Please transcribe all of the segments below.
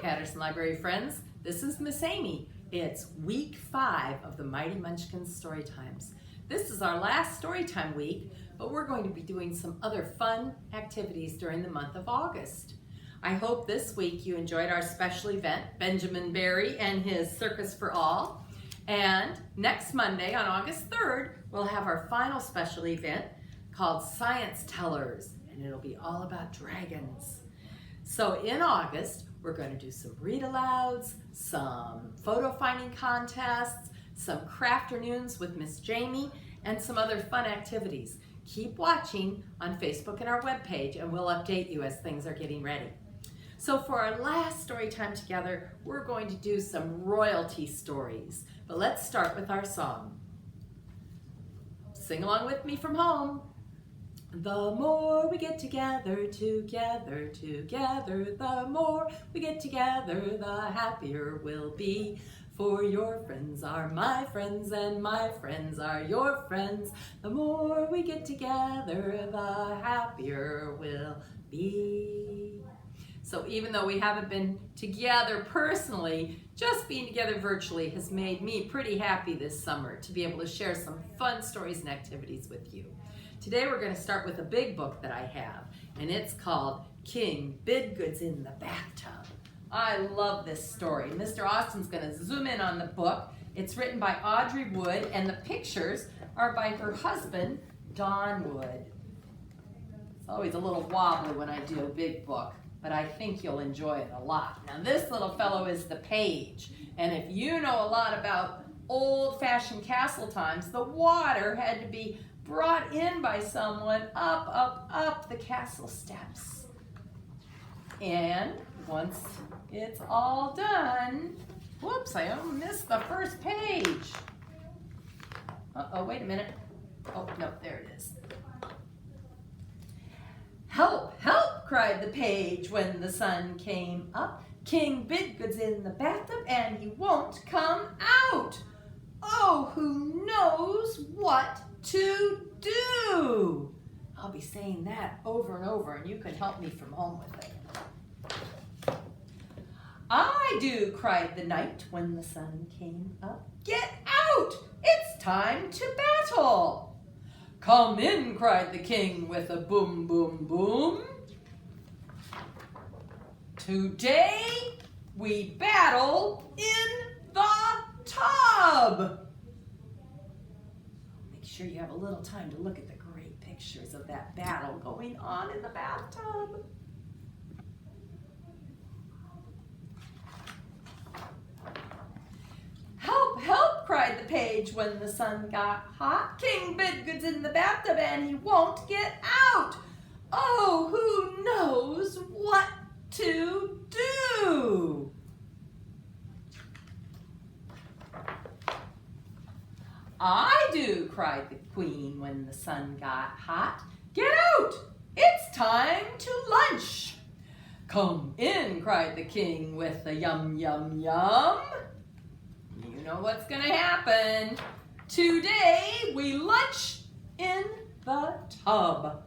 Patterson Library friends. This is Miss Amy. It's week 5 of the Mighty Munchkins story times. This is our last story time week, but we're going to be doing some other fun activities during the month of August. I hope this week you enjoyed our special event, Benjamin Barry and his Circus for All. And next Monday on August 3rd, we'll have our final special event called Science Tellers, and it'll be all about dragons. So in August, we're going to do some read-alouds, some photo finding contests, some crafternoons with Miss Jamie, and some other fun activities. Keep watching on Facebook and our webpage, and we'll update you as things are getting ready. So for our last story time together, we're going to do some royalty stories. But let's start with our song. Sing along with me from home. The more we get together, together, the more we get together, the happier we'll be. For your friends are my friends, and my friends are your friends. The more we get together, the happier we'll be. So even though we haven't been together personally, just being together virtually has made me pretty happy this summer to be able to share some fun stories and activities with you. Today we're going to start with a big book that I have, and it's called King Bidgood's in the Bathtub. I love this story. Mr. Austin's going to zoom in on the book. It's written by Audrey Wood, and the pictures are by her husband, Don Wood. It's always a little wobbly when I do a big book, but I think you'll enjoy it a lot. Now this little fellow is the page, and if you know a lot about old-fashioned castle times, the water had to be brought in by someone up the castle steps. And once it's all done, whoops, I missed the first page. Uh-oh, wait a minute. Oh, no, there it is. Help, help, cried the page when the sun came up. King Bidgood's in the bathtub and he won't come out. Oh, who knows what to do? I'll be saying that over and over, and you can help me from home with it. I do, cried the knight when the sun came up. Get out! It's time to battle! Come in, cried the king with a boom, boom, boom. Today we battle in the tub. Make sure you have a little time to look at the great pictures of that battle going on in the bathtub. Help, help, cried the page when the sun got hot. King Bidgood's in the bathtub and he won't get out. Oh, who knows what to do? I do, cried the queen when the sun got hot. Get out! It's time to lunch. Come in, cried the king with a yum, yum, yum. You know what's gonna happen. Today we lunch in the tub.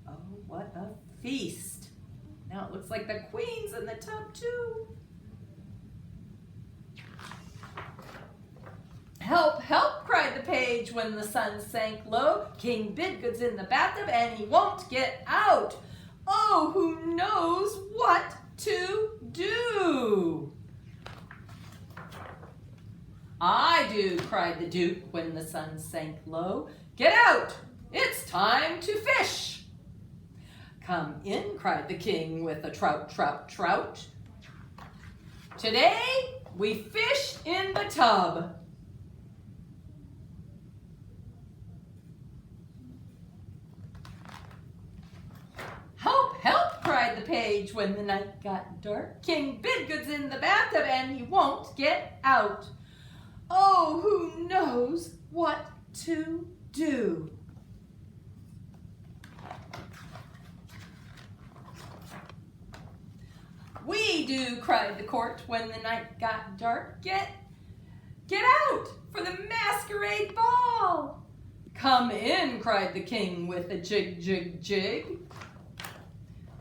Oh, what a feast. Now it looks like the queen's in the tub too. Help, help, cried the page when the sun sank low. King Bidgood's in the bathtub and he won't get out. Oh, who knows what to do? I do, cried the duke when the sun sank low. Get out! It's time to fish. Come in, cried the king with a trout, trout, trout. Today we fish in the tub. Help, help, cried the page when the night got dark. King Bidgood's in the bathtub and he won't get out. Oh, who knows what to do? We do, cried the court when the night got dark. Get out for the masquerade ball. Come in, cried the king with a jig, jig, jig.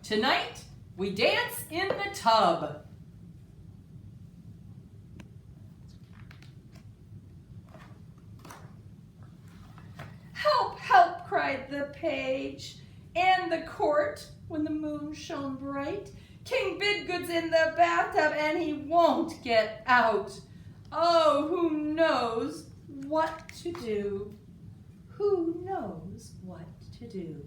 Tonight We dance in the tub. Help, help, cried the page, and the court, when the moon shone bright. King Bidgood's in the bathtub, and he won't get out. Oh, who knows what to do? Who knows what to do?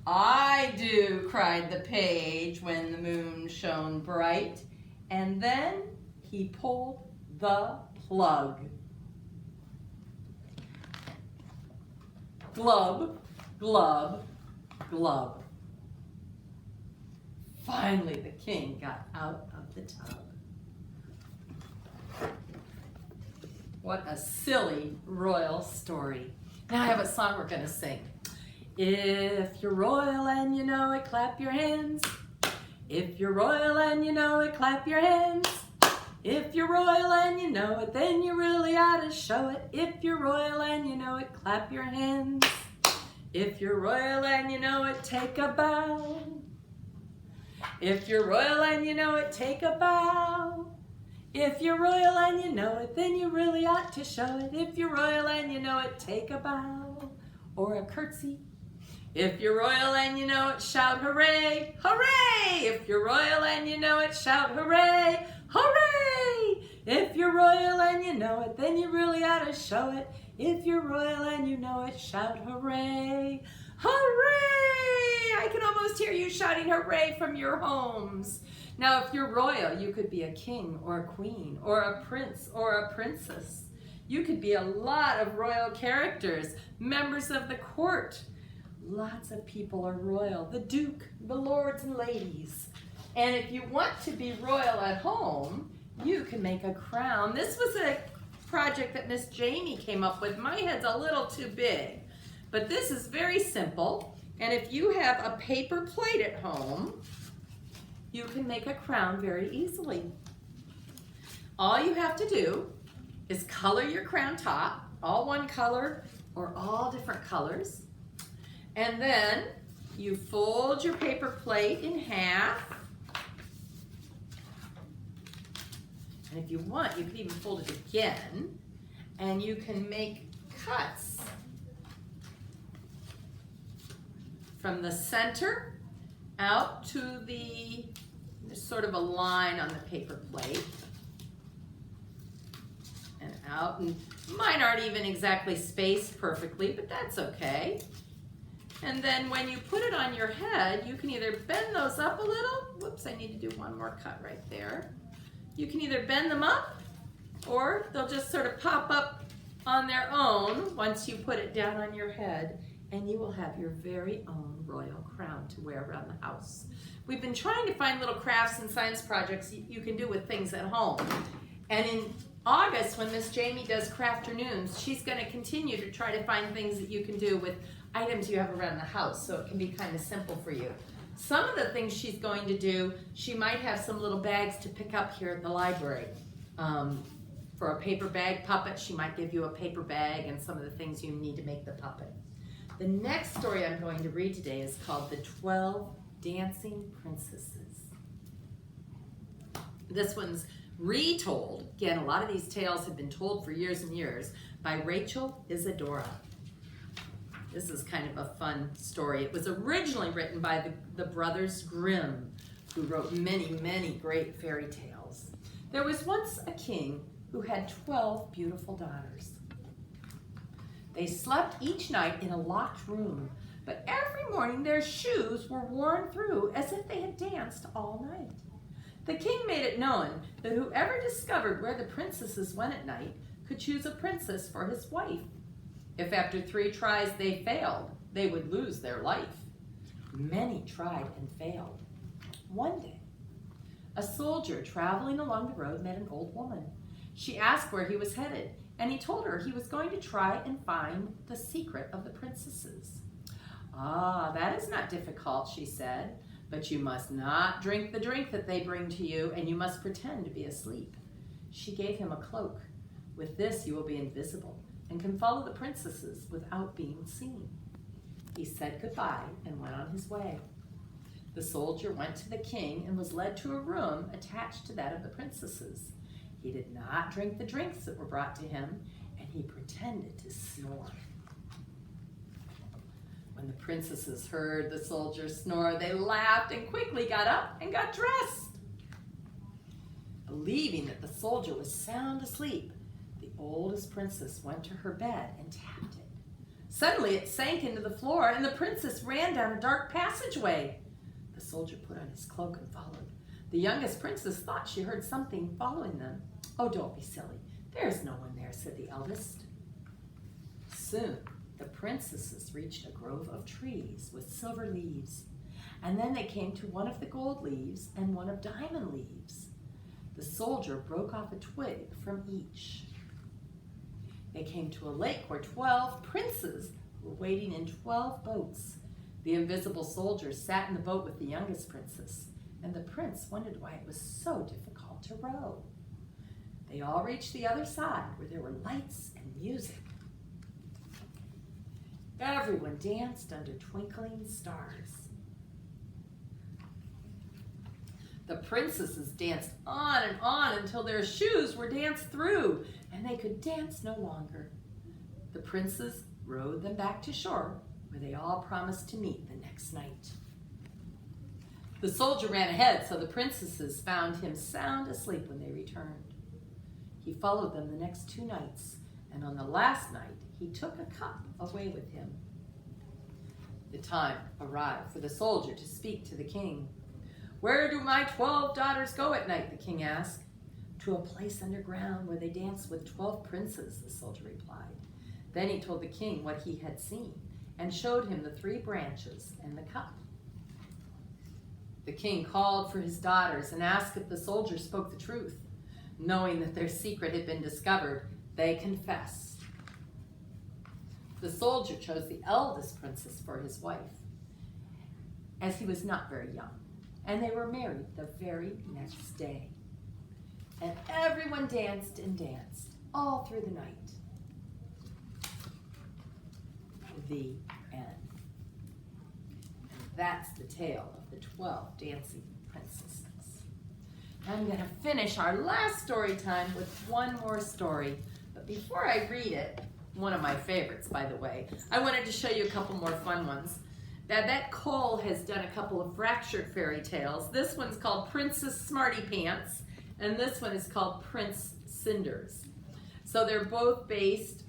I do, cried the page when the moon shone bright, and then he pulled the plug. Glub, glub, glub. Finally, the king got out of the tub. What a silly royal story. Now I have a song we're going to sing. If you're royal and you know it, clap your hands. If you're royal and you know it, clap your hands. If you're royal and you know it, then you really ought to show it. If you're royal and you know it, clap your hands. If you're royal and you know it, take a bow. If you're royal and you know it, take a bow. If you're royal and you know it, then you really ought to show it. If you're royal and you know it, take a bow or a curtsy. If you're royal and you know it, shout hooray, hooray! If you're royal and you know it, shout hooray, hooray! If you're royal and you know it, then you really ought to show it. If you're royal and you know it, shout hooray, hooray! I can almost hear you shouting hooray from your homes. Now, if you're royal, you could be a king or a queen or a prince or a princess. You could be a lot of royal characters, members of the court. Lots of people are royal. The duke, the lords and ladies. And if you want to be royal at home, you can make a crown. This was a project that Miss Jamie came up with. My head's a little too big, but this is very simple. And if you have a paper plate at home, you can make a crown very easily. All you have to do is color your crown top, all one color or all different colors. And then you fold your paper plate in half. And if you want, you can even fold it again. And you can make cuts from the center out to the, there's sort of a line on the paper plate. And out, and mine aren't even exactly spaced perfectly, but that's okay. And then when you put it on your head, you can either bend those up a little. Whoops, I need to do one more cut right there. You can either bend them up, or they'll just sort of pop up on their own once you put it down on your head, and you will have your very own royal crown to wear around the house. We've been trying to find little crafts and science projects you can do with things at home. And in August, when Miss Jamie does Crafternoons, she's going to continue to try to find things that you can do with items you have around the house, so it can be kind of simple for you. Some of the things she's going to do, she might have some little bags to pick up here at the library. For a paper bag puppet, she might give you a paper bag and some of the things you need to make the puppet. The next story I'm going to read today is called The 12 Dancing Princesses. This one's retold. Again, a lot of these tales have been told for years and years by Rachel Isadora. This is kind of a fun story. It was originally written by the brothers Grimm, who wrote many, many great fairy tales. There was once a king who had 12 beautiful daughters. They slept each night in a locked room, but every morning their shoes were worn through as if they had danced all night. The king made it known that whoever discovered where the princesses went at night could choose a princess for his wife. If after 3 tries they failed, they would lose their life. Many tried and failed. One day, a soldier traveling along the road met an old woman. She asked where he was headed, and he told her he was going to try and find the secret of the princesses. "Ah, that is not difficult," she said, "but you must not drink the drink that they bring to you, and you must pretend to be asleep." She gave him a cloak. "With this you will be invisible and can follow the princesses without being seen." He said goodbye and went on his way. The soldier went to the king and was led to a room attached to that of the princesses. He did not drink the drinks that were brought to him, and he pretended to snore. When the princesses heard the soldier snore, they laughed and quickly got up and got dressed. Believing that the soldier was sound asleep, the oldest princess went to her bed and tapped it. Suddenly it sank into the floor, and the princess ran down a dark passageway. The soldier put on his cloak and followed. The youngest princess thought she heard something following them. "Oh, don't be silly. There's no one there," said the eldest. Soon, the princesses reached a grove of trees with silver leaves, and then they came to one of the gold leaves and one of diamond leaves. The soldier broke off a twig from each. They came to a lake where 12 princes were waiting in 12 boats. The invisible soldier sat in the boat with the youngest princess, and the prince wondered why it was so difficult to row. They all reached the other side where there were lights and music. Everyone danced under twinkling stars. The princesses danced on until their shoes were danced through, and they could dance no longer. The princes rowed them back to shore, where they all promised to meet the next night. The soldier ran ahead, so the princesses found him sound asleep when they returned. He followed them the next 2 nights, and on the last night, he took a cup away with him. The time arrived for the soldier to speak to the king. "Where do my 12 daughters go at night?" the king asked. "To a place underground where they dance with 12 princes," the soldier replied. Then he told the king what he had seen and showed him the 3 branches and the cup. The king called for his daughters and asked if the soldier spoke the truth. Knowing that their secret had been discovered, they confessed. The soldier chose the eldest princess for his wife, as he was not very young, and they were married the very next day. And everyone danced and danced all through the night. The end. And that's the tale of the 12 dancing princesses. I'm going to finish our last story time with one more story. But before I read it, one of my favorites, by the way, I wanted to show you a couple more fun ones. Babette Cole has done a couple of fractured fairy tales. This one's called Princess Smarty Pants, and this one is called Prince Cinders. So they're both based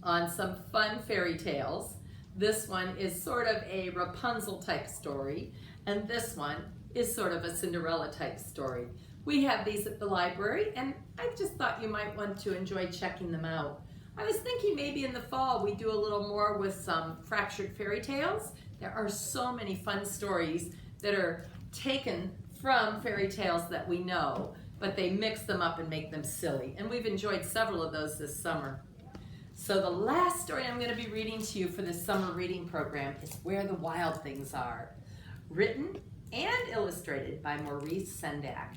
on some fun fairy tales. This one is sort of a Rapunzel type story, and this one is sort of a Cinderella type story. We have these at the library, and I just thought you might want to enjoy checking them out. I was thinking maybe in the fall we do a little more with some fractured fairy tales. There are so many fun stories that are taken from fairy tales that we know, but they mix them up and make them silly. And we've enjoyed several of those this summer. So the last story I'm going to be reading to you for this summer reading program is Where the Wild Things Are, written and illustrated by Maurice Sendak.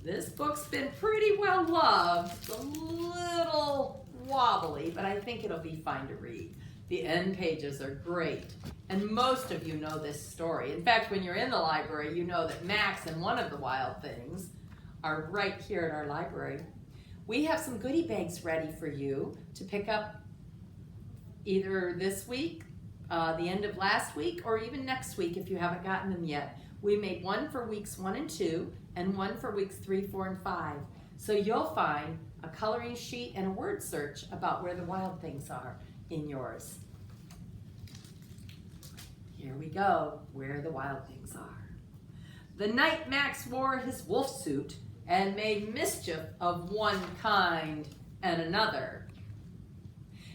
This book's been pretty well loved. It's a little wobbly, but I think it'll be fun to read. The end pages are great, and most of you know this story. In fact, when you're in the library, you know that Max and one of the wild things are right here at our library. We have some goodie bags ready for you to pick up either this week, the end of last week, or even next week if you haven't gotten them yet. We made one for weeks 1 and 2, and one for weeks 3, 4, and 5. So you'll find a coloring sheet and a word search about where the wild things are in yours. Here we go, Where the Wild Things Are. The night Max wore his wolf suit and made mischief of one kind and another.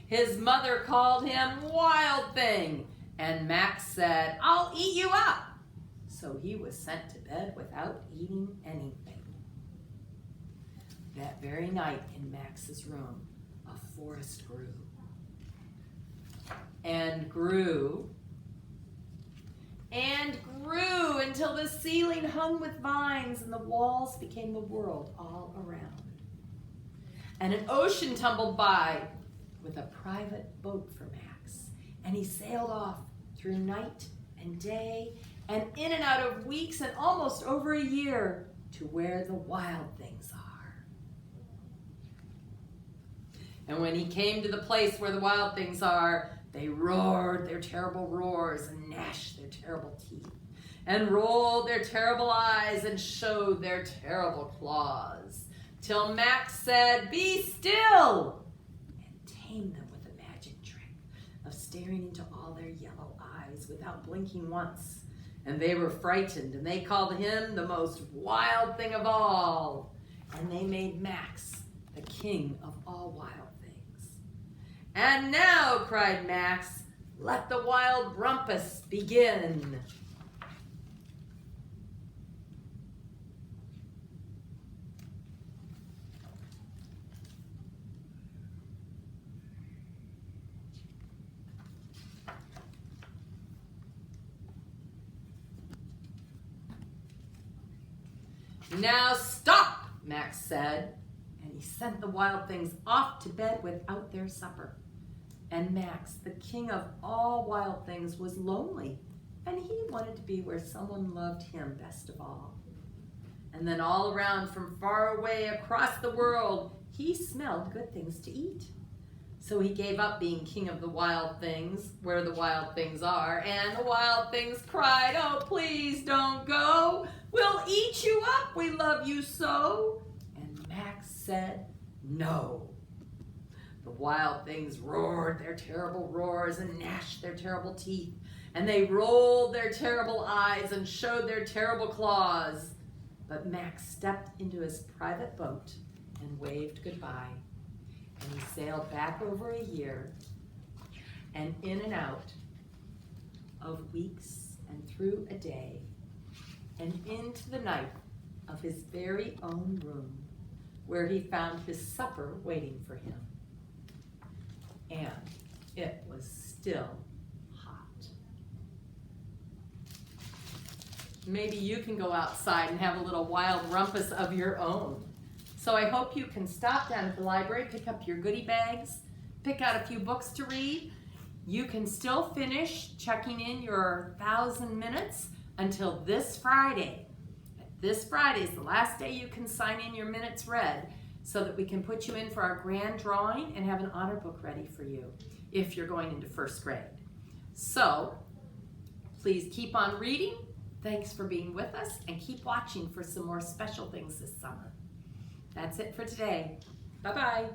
His mother called him Wild Thing, and Max said, "I'll eat you up." So he was sent to bed without eating anything. That very night in Max's room, a forest grew and grew and grew until the ceiling hung with vines and the walls became the world all around. And an ocean tumbled by with a private boat for Max, and he sailed off through night and day and in and out of weeks and almost over a year to where the wild things are. And when he came to the place where the wild things are, they roared their terrible roars and gnashed their terrible teeth and rolled their terrible eyes and showed their terrible claws, till Max said, "Be still," and tamed them with a magic trick of staring into all their yellow eyes without blinking once. And they were frightened, and they called him the most wild thing of all. And they made Max the king of all wild things. "And now," cried Max, "let the wild rumpus begin." "Now stop," Max said, and he sent the wild things off to bed without their supper. And Max, the king of all wild things, was lonely, and he wanted to be where someone loved him best of all. And then all around, from far away across the world, he smelled good things to eat. So he gave up being king of the wild things, where the wild things are, and the wild things cried, "Oh, please don't go. We'll eat you up. We love you so." And Max said, "No." The wild things roared their terrible roars and gnashed their terrible teeth, and they rolled their terrible eyes and showed their terrible claws. But Max stepped into his private boat and waved goodbye. And he sailed back over a year and in and out of weeks and through a day and into the night of his very own room, where he found his supper waiting for him. And it was still hot. Maybe you can go outside and have a little wild rumpus of your own. So I hope you can stop down at the library, pick up your goodie bags, pick out a few books to read. You can still finish checking in your 1,000 minutes until this Friday. This Friday is the last day you can sign in your minutes read, so that we can put you in for our grand drawing and have an honor book ready for you if you're going into first grade. So please keep on reading. Thanks for being with us, and keep watching for some more special things this summer. That's it for today. Bye-bye.